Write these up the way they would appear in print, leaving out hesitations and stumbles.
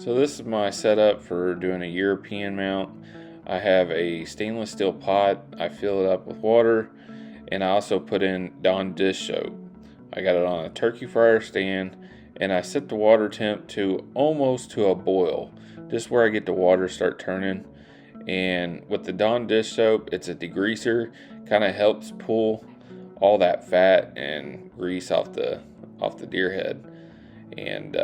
So this is my setup for doing a European mount. I have a stainless steel pot. I fill it up with water, and I also put in Dawn dish soap. I got it on a turkey fryer stand, and I set the water temp to almost to a boil, just where I get the water start turning. And with the Dawn dish soap, it's a degreaser, kind of helps pull all that fat and grease off the deer head. And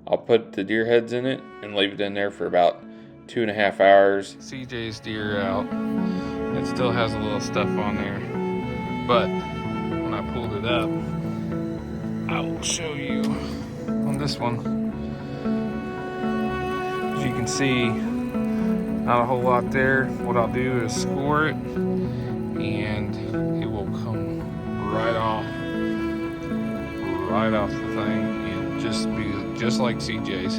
I'll put the deer heads in it and leave it in there for about 2.5 hours. CJ's deer out. It still has a little stuff on there, but when I pulled it up, I will show you on this one. As you can see, not a whole lot there. What I'll do is score it, and it will come right off the thing, and just be just like CJ's.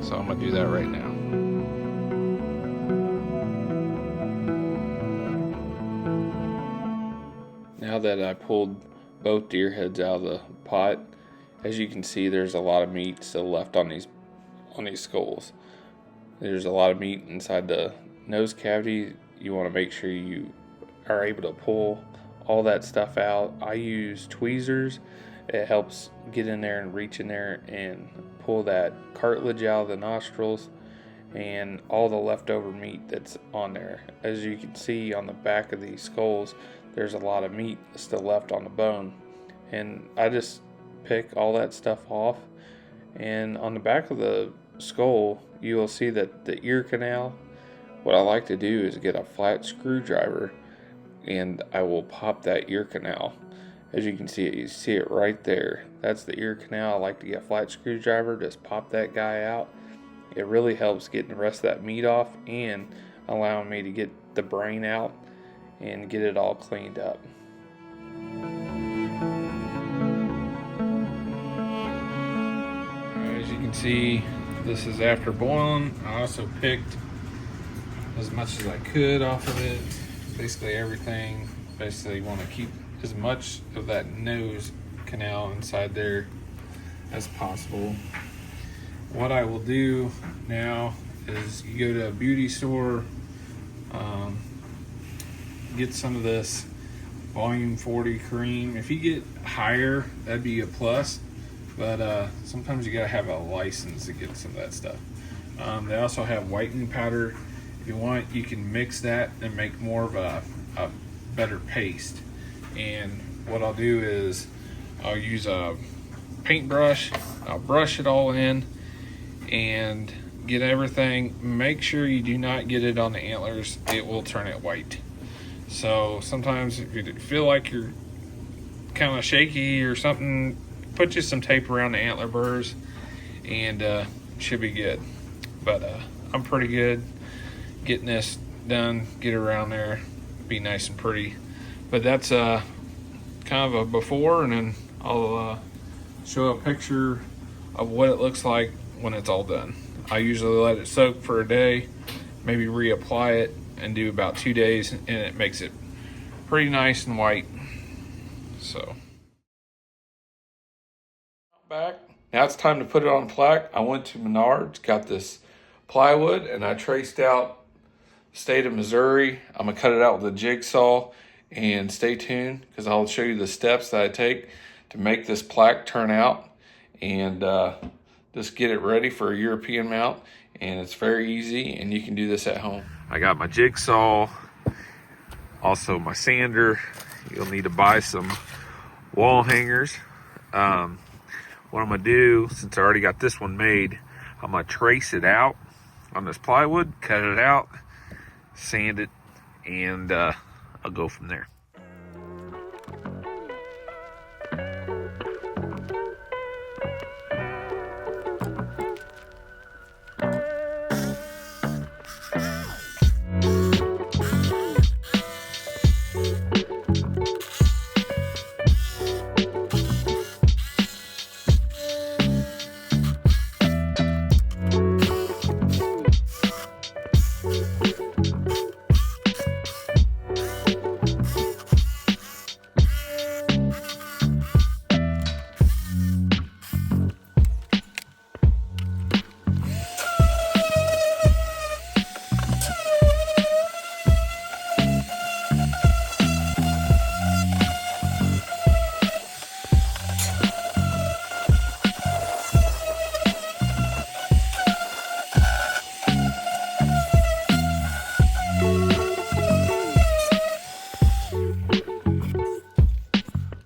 So I'm gonna do that right now. Now that I pulled both deer heads out of the pot, as you can see, there's a lot of meat still left on these skulls. There's a lot of meat inside the nose cavity. You want to make sure you are able to pull all that stuff out. I use tweezers. It helps get in there and reach in there and pull that cartilage out of the nostrils and all the leftover meat that's on there. As you can see on the back of these skulls, there's a lot of meat still left on the bone. And I just pick all that stuff off. And on the back of the skull, you will see that the ear canal, what I like to do is get a flat screwdriver and I will pop that ear canal. As you can see it, you see it right there. That's the ear canal. I like to get a flat screwdriver, just pop that guy out. It really helps getting the rest of that meat off and allowing me to get the brain out and get it all cleaned up. As you can see, this is after boiling. I also picked as much as I could off of it. Basically everything. Basically you want to keep as much of that nose canal inside there as possible. What I will do now is you go to a beauty store, get some of this volume 40 cream. If you get higher, that'd be a plus, but sometimes you gotta have a license to get some of that stuff. They also have whitening powder. If you want, you can mix that and make more of a better paste. And what I'll do is I'll use a paintbrush, I'll brush it all in and get everything. Make sure you do not get it on the antlers, it will turn it white. So sometimes if you feel like you're kind of shaky or something, put just some tape around the antler burrs and it should be good. But I'm pretty good getting this done, get it around there, be nice and pretty. But that's kind of a before, and then I'll show a picture of what it looks like when it's all done. I usually let it soak for a day, maybe reapply it, and do about 2 days, and it makes it pretty nice and white. So back. Now it's time to put it on plaque. I went to Menards, got this plywood, and I traced out the state of Missouri. I'm gonna cut it out with a jigsaw, and stay tuned because I'll show you the steps that I take to make this plaque turn out and just get it ready for a European mount. And it's very easy, and you can do this at home. I got my jigsaw, also my sander. You'll need to buy some wall hangers. What I'm gonna do, since I already got this one made, I'm gonna trace it out on this plywood, cut it out, sand it, and I'll go from there.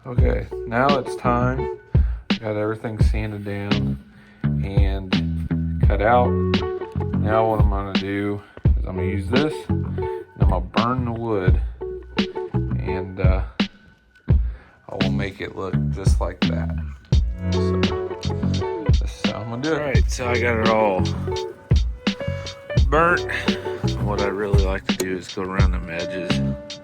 Okay, now it's time. Got everything sanded down and cut out. Now what I'm gonna do is I'm gonna use this and I'm gonna burn the wood, and I will make it look just like that. So this is how I'm gonna do it. Alright, so I got it all burnt. What I really like to do is go around the edges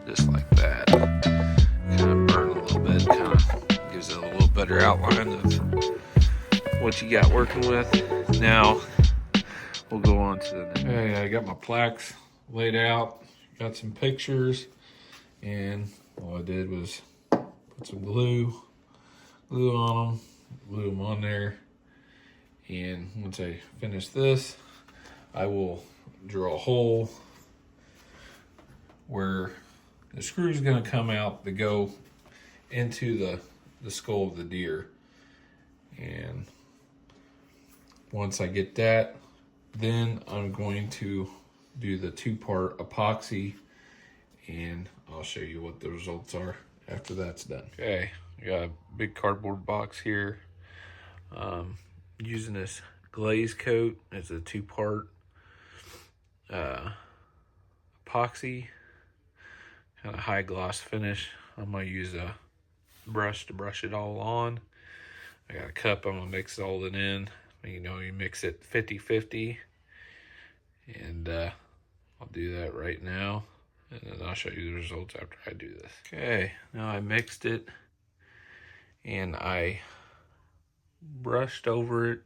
just like that. Kind of burn a little bit, kind of gives it a little better outline of what you got working with. Now we'll go on to the next. Okay, I got my plaques laid out, got some pictures, and all I did was put some glue on them, glue them on there. And once I finish this, I will drill a hole where the screw is going to come out to go into the skull of the deer. And once I get that, then I'm going to do the 2-part epoxy, and I'll show you what the results are after that's done. Okay, I got a big cardboard box here. Using this glaze coat as a 2-part epoxy, kind of high gloss finish. I'm gonna use a brush to brush it all on. I got a cup, I'm gonna mix all it in. You know, you mix it 50-50, and I'll do that right now, and then I'll show you the results after I do this. Okay, now I mixed it and I brushed over it,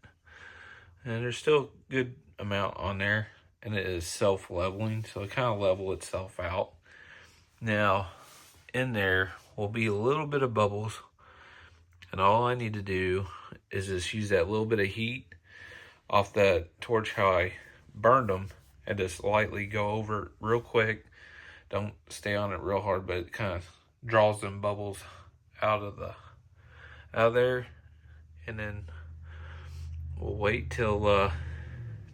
and there's still a good amount on there, and it is self-leveling, so it kind of level itself out. Now in there will be a little bit of bubbles, and all I need to do is just use that little bit of heat off that torch how I burned them, and just lightly go over it real quick. Don't stay on it real hard, but it kind of draws them bubbles out of there. And then we'll wait till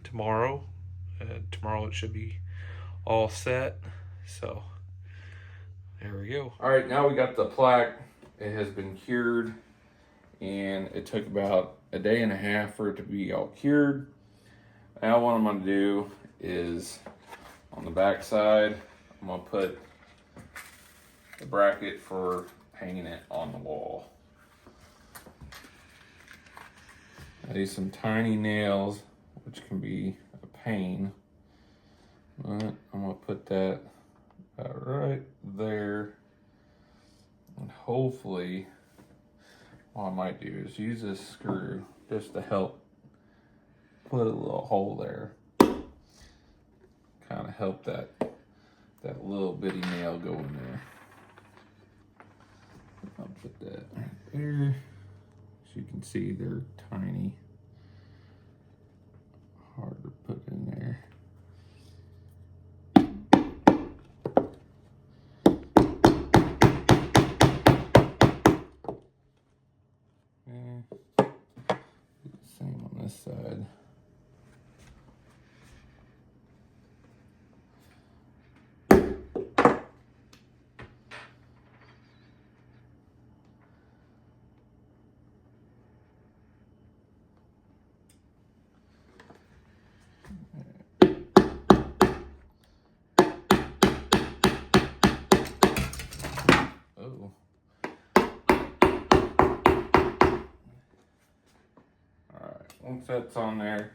tomorrow. Tomorrow it should be all set. So there we go. All right, now we got the plaque. It has been cured, and it took about a day and a half for it to be all cured. Now what I'm gonna do is on the back side, I'm gonna put the bracket for hanging it on the wall. I use some tiny nails, which can be a pain, but I'm gonna put that about right there, and hopefully what I might do is use this screw just to help put a little hole there, kind of help that little bitty nail go in there. I'll put that right there. As you can see, they're tiny, hard to put in there. Same on this side. Oh. Alright, once that's on there,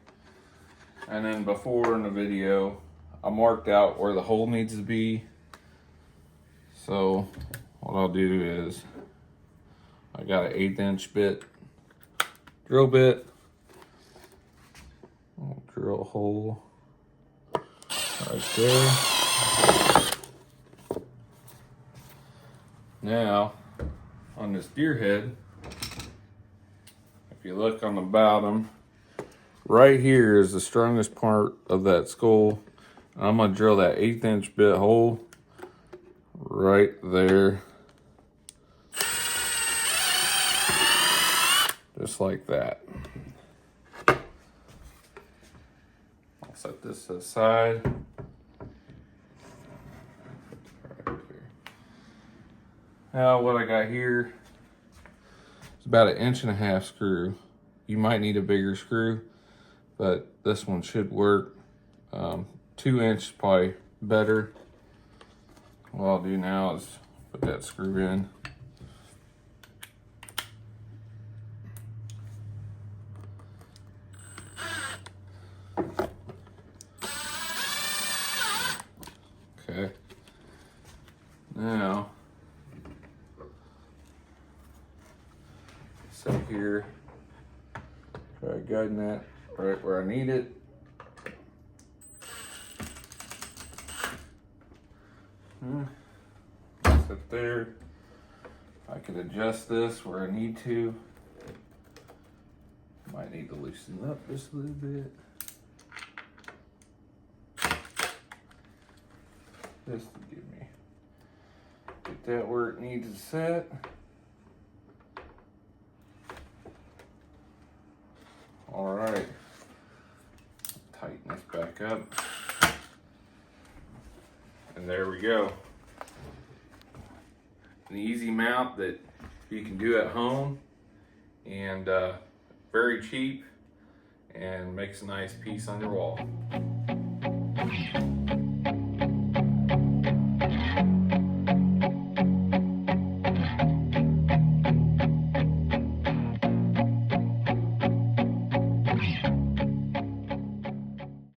and then before in the video, I marked out where the hole needs to be. So what I'll do is, I got an 1/8 inch drill bit. I'll drill a hole right there. Now, on this deer head, if you look on the bottom, right here is the strongest part of that skull. I'm gonna drill that 1/8 inch bit hole right there. Just like that. I'll set this aside. Now what I got here about 1.5 inch screw. You might need a bigger screw, but this one should work. 2 inch is probably better. What I'll do now is put that screw in. Okay. Now, sit here, try guiding that right where I need it. Sit there. I can adjust this where I need to. Might need to loosen up just a little bit. Just to give me, get that where it needs to set. All right, tighten this back up. And there we go. An easy mount that you can do at home, and very cheap, and makes a nice piece on your wall.